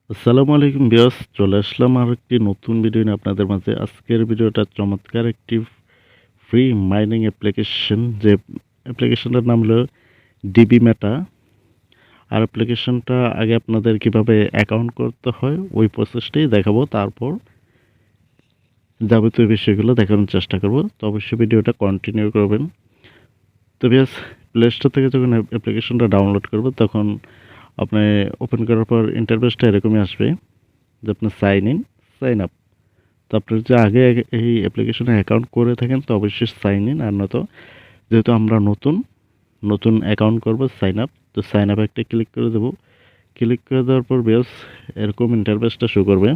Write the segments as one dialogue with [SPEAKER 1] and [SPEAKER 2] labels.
[SPEAKER 1] আসসালামু আলাইকুম ভিউয়ার্স, চলে আসলাম আর একটি নতুন ভিডিও নিয়ে আপনাদের মাঝে। আজকের ভিডিওটা চমৎকার একটি ফ্রি মাইনিং অ্যাপ্লিকেশন, যে অ্যাপ্লিকেশনটার নাম হলো ডিবিমেটা। আর অ্যাপ্লিকেশনটা আগে আপনাদের কিভাবে অ্যাকাউন্ট করতে হয় ওই প্রসেসটাই দেখাবো, তারপর যাবতীয় বিষয়গুলো দেখানোর চেষ্টা করব। তো অবশ্যই ভিডিওটা কন্টিনিউ করবেন। তো ভিউয়ার্স, প্লে স্টোর থেকে যখন অ্যাপ্লিকেশনটা ডাউনলোড করব তখন আপনি ওপেন করার পর ইন্টারফেসটা এরকমই আসবে, যে আপনি সাইন আপ। তো আপনার যে আগে এই অ্যাপ্লিকেশনে অ্যাকাউন্ট করে থাকেন তো অবশ্যই সাইন ইন, আর নয়তো যেহেতু আমরা নতুন অ্যাকাউন্ট করব সাইন আপ, তো সাইন আপ একটা ক্লিক করে দেবো। ক্লিক করে দেওয়ার পর বেশ এরকম ইন্টারফেসটা শো করবে।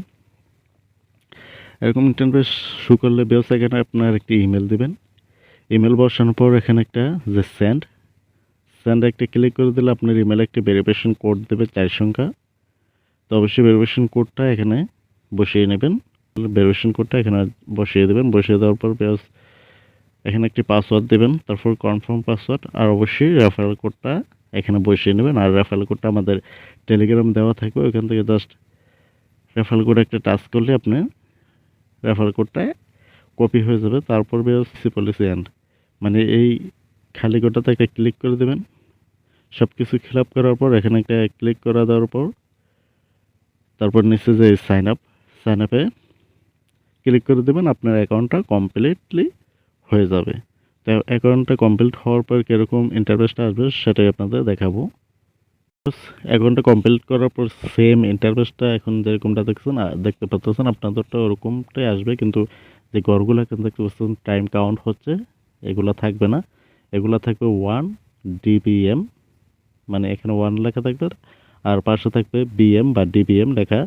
[SPEAKER 1] এরকম ইন্টারফেস শো করলে বেশ এখানে আপনার একটি ইমেল দিবেন। ইমেল বসানোর পর এখানে একটা যে সেন্ড একটা ক্লিক করে দিলে আপনার ইমেলে একটি ভেরিফিকেশন কোড দেবে 4 সংখ্যা। তো অবশ্যই ভেরিফিকেশন কোডটা এখানে বসিয়ে নেবেন। ভেরিফিকেশন কোডটা এখানে বসিয়ে দেবেন। বসিয়ে দেওয়ার পর বেশ এখানে একটি পাসওয়ার্ড দেবেন, তারপর কনফার্ম পাসওয়ার্ড, আর অবশ্যই রেফারেল কোডটা এখানে বসিয়ে নেবেন। আর রেফারেল কোডটা আমাদের টেলিগ্রাম দেওয়া থাকবে, ওইখান থেকে জাস্ট রেফারেল কোড একটা টাচ করলে আপনি রেফারেল কোডটা কপি হয়ে যাবে। তারপর বেরোচ্ছে পলিসি এন্ড, মানে এই খালি কোডটাতে একটা ক্লিক করে দেবেন। সব কিছু ফিল আপ করার পর এখানে একটা ক্লিক করে দেওয়ার পর তারপর নিচে যে সাইন আপে ক্লিক করে দেবেন। আপনার অ্যাকাউন্টটা কমপ্লিটলি হয়ে যাবে। তো অ্যাকাউন্টটা কমপ্লিট হওয়ার পর কীরকম ইন্টারফেসটা আসবে সেটাই আপনাদের দেখাবো। অ্যাকাউন্টটা কমপ্লিট করার পর সেম ইন্টারফেসটা এখন যেরকমটা দেখতে পাচ্ছেন আপনাদেরটা ওরকমটাই আসবে, কিন্তু যে ঘরগুলো এখন দেখতে পাচ্ছেন টাইম কাউন্ট হচ্ছে, এগুলো থাকবে না। এগুলো থাকবে 1 dbm, মানে এখানে 1 লেখা থাকবে, আর পাশে থাকবে বিএম বা ডিবিএম লেখা।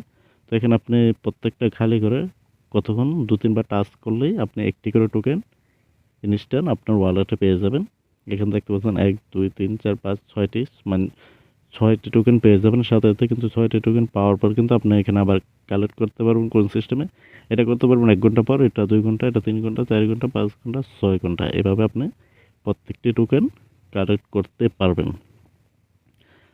[SPEAKER 1] তো এখানে আপনি প্রত্যেকটা খালি করে কতক্ষণ 2-3 বার টাচ করলেই আপনি একটি করে টোকেন ইনস্ট্যান্ট আপনার ওয়ালেটে পেয়ে যাবেন। এখানে দেখতে পাচ্ছেন 1 2 3 4 5 6টি, মানে 6টি টোকেন পেয়ে যাবেন সাথে সাথে। কিন্তু 6টি টোকেন পাওয়ার পর কিন্তু আপনি এখানে আবার কালেক্ট করতে পারবেন কোন সিস্টেমে। এটা করতে পারবেন 1 ঘন্টা পর, এটা 2 ঘন্টা, এটা 3 ঘন্টা, 4 ঘন্টা, 5 ঘন্টা, 6 ঘন্টা, এভাবে আপনি প্রত্যেকটি টোকেন কালেক্ট করতে পারবেন।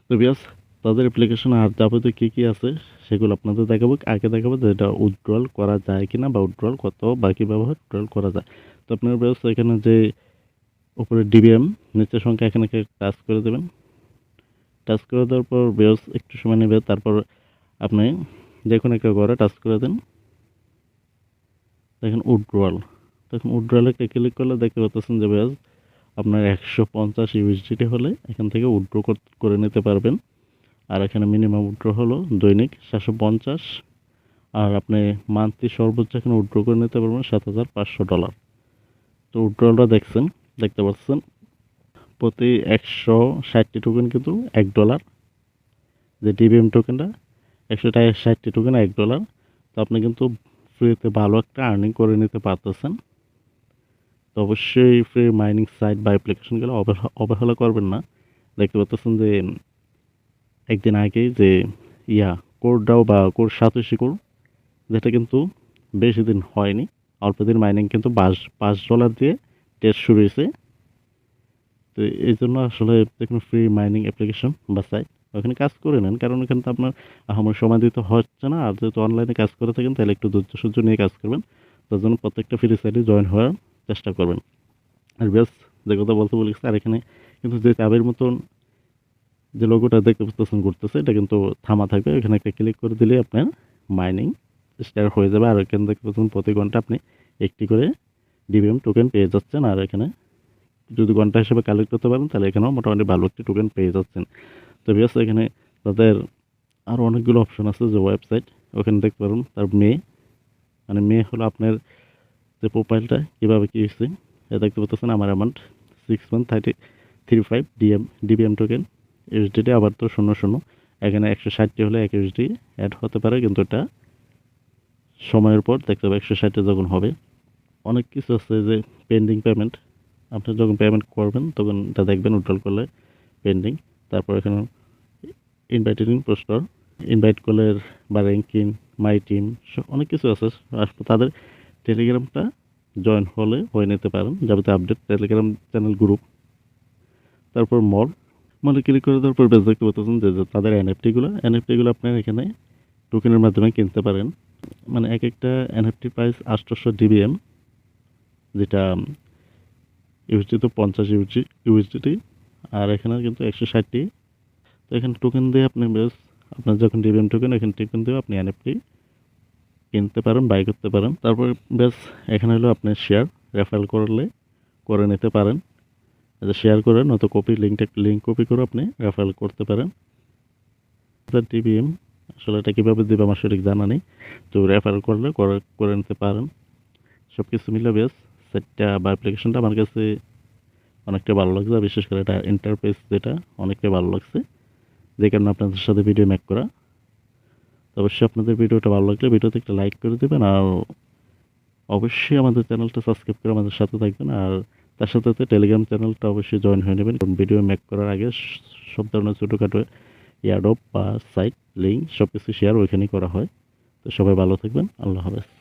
[SPEAKER 1] তো বিয়াস, তাদের অ্যাপ্লিকেশনে আর যাবতীয় কী আছে সেগুলো আপনাদের দেখাবো। আগে দেখাবো যে এটা উইথড্রল করা যায় কিনা, বা উইথড্রল কত বা কীভাবে উইথড্রল করা যায়। তো আপনার বিয়াস এখানে যে উপরে ডিবিএম নিচের সংখ্যা এখানে টাচ করে দেবেন। টাচ করে দেওয়ার পর বিয়াস একটু সময় নেবে, তারপর আপনি যে কোনো একটা ঘরে টাচ করে দেন। দেখেন উইথড্রল, তখন উইথড্রলে ক্লিক করলে দেখতে পাচ্ছেন যে বিয়াস আপনার 150 ইউএসডিটি হলে এখান থেকে উইথড্র করে নিতে পারবেন। আর এখানে মিনিমাম উইথড্র হলো দৈনিক 750, আর আপনি মান্থলি সর্বোচ্চ এখানে উইথড্র করে নিতে পারবেন $7,500। তো উইথড্রলটা দেখতে পাচ্ছেন প্রতি 160টি টোকেন কিন্তু $1, যে ডিবিএম টোকেনটা 160টি টোকেন $1। তো আপনি কিন্তু ফ্রিতে ভালো একটা আর্নিং করে নিতে পারতেছেন। তো অবশ্যই ফ্রি মাইনিং সাইট বা অ্যাপ্লিকেশনগুলো অবহেলা করবেন না। দেখতে পাচ্ছেন যে একদিন আগেই যে কোরডাও বা কোর সাতোশি কোর, যেটা কিন্তু বেশি দিন হয়নি, অল্প দিন মাইনিং কিন্তু $5 দিয়ে টেস্ট শুরু হয়েছে। তো এই জন্য আসলে দেখুন ফ্রি মাইনিং অ্যাপ্লিকেশন বা সাইট ওখানে কাজ করে নেন, কারণ ওখানে তো আপনার আমার সময় দিতে হচ্ছে না। আর যেহেতু অনলাইনে কাজ করে থাকেন তাহলে একটু ধৈর্য সহ্য নিয়ে কাজ করবেন। তার জন্য প্রত্যেকটা ফ্রি সাইটে জয়েন হওয়ার চেষ্টা করবেন। আর বেশ, যে কথা বলতে বলেছি, আর এখানে কিন্তু যে চাবের মতন যে লোগোটা দেখতে পাচ্ছেন ঘুরতেছে, এটা কিন্তু থামা থাকবে। এখানে একটা ক্লিক করে দিলে আপনার মাইনিং স্টার্ট হয়ে যাবে। আর এখানে দেখতে পাচ্ছেন প্রতি ঘন্টা আপনি একটি করে ডিবিএম টোকেন পেয়ে যাচ্ছেন। আর এখানে যদি ঘন্টা হিসেবে কালেক্ট করতে পারেন তাহলে এখানেও মোটামুটি ভালো একটি টোকেন পেয়ে যাচ্ছেন। তো বিকজ এখানে তাদের আরও অনেকগুলো অপশন আছে, যে ওয়েবসাইট ওখানে দেখতে পারেন। তার মে হলো আপনার যে প্রোফাইলটা কীভাবে কী হচ্ছে, এটা দেখতে পাচ্ছেন আমার অ্যামাউন্ট 6135 ডিবিএম টোকেন ইউএসডিটি, আবার তো 00। এখানে 160টি হলে 1 ইউএসডি অ্যাড হতে পারে, কিন্তু এটা সময়ের পর দেখতে পাবে 160 যখন হবে। অনেক কিছু আছে, যে পেন্ডিং পেমেন্ট, আপনি যখন পেমেন্ট করবেন তখন এটা দেখবেন উইথড্রল করলে পেন্ডিং। তারপর এখানে ইনভাইটিং পোস্টার, ইনভাইট কলের বা র্যাঙ্কিং, মাই টিম, অনেক কিছু আছে। তাদের টেলিগ্রামটা জয়েন হয়ে নিতে পারেন, যাবতীয় আপডেট টেলিগ্রাম চ্যানেল গ্রুপ। তারপর মলে ক্লিক করে দেওয়ার পর বেশ দেখতে পাচ্ছেন যে তাদের এনএফটিগুলো আপনার এখানে টোকেনের মাধ্যমে কিনতে পারেন। মানে এক একটা এনএফটির প্রাইস 800 ডিবিএম, যেটা ইউএসডি তো 50 ইউএসডিটি, আর এখানে কিন্তু 160টি। তো এখানে টোকেন দিয়ে আপনি বেশ, আপনার যখন ডিবিএম টোকেন, এখানে টোকেন দিয়ে আপনি এনএফটি কিনতে পারেন, বাই করতে পারেন। তারপর বেশ এখানে হলো আপনার শেয়ার রেফারেল করলে করে নিতে পারেন। শেয়ার করে নয়তো লিঙ্ক কপি করে আপনি রেফারেল করতে পারেন। ডিবিএম আসলে এটা কীভাবে দেবে আমার সঠিক জানা নেই, তো রেফারেল করলে করে নিতে পারেন। সব কিছু মিলে বেশ সেটটা বা অ্যাপ্লিকেশনটা আমার কাছে অনেকটা ভালো লাগছে, বিশেষ করে এটা ইন্টারফেস যেটা অনেকটা ভালো লাগছে, যে কারণে আপনাদের সাথে ভিডিও মেক করা। তো অবশ্যই আপনাদের ভিডিওটা ভালো লাগলে ভিডিওতে একটা লাইক করে দেবেন, আর অবশ্যই আমাদের চ্যানেলটা সাবস্ক্রাইব করে আমাদের সাথে থাকবেন। আর তার সাথে সাথে টেলিগ্রাম চ্যানেলটা অবশ্যই জয়েন হয়ে নেবেন, কারণ ভিডিও মেক করার আগে সব ধরনের ছোটোখাটো এয়ারড্রপ বা সাইট লিঙ্ক সব কিছু শেয়ার ওইখানেই করা হয়। তো সবাই ভালো থাকবেন, আল্লাহ হাফেজ।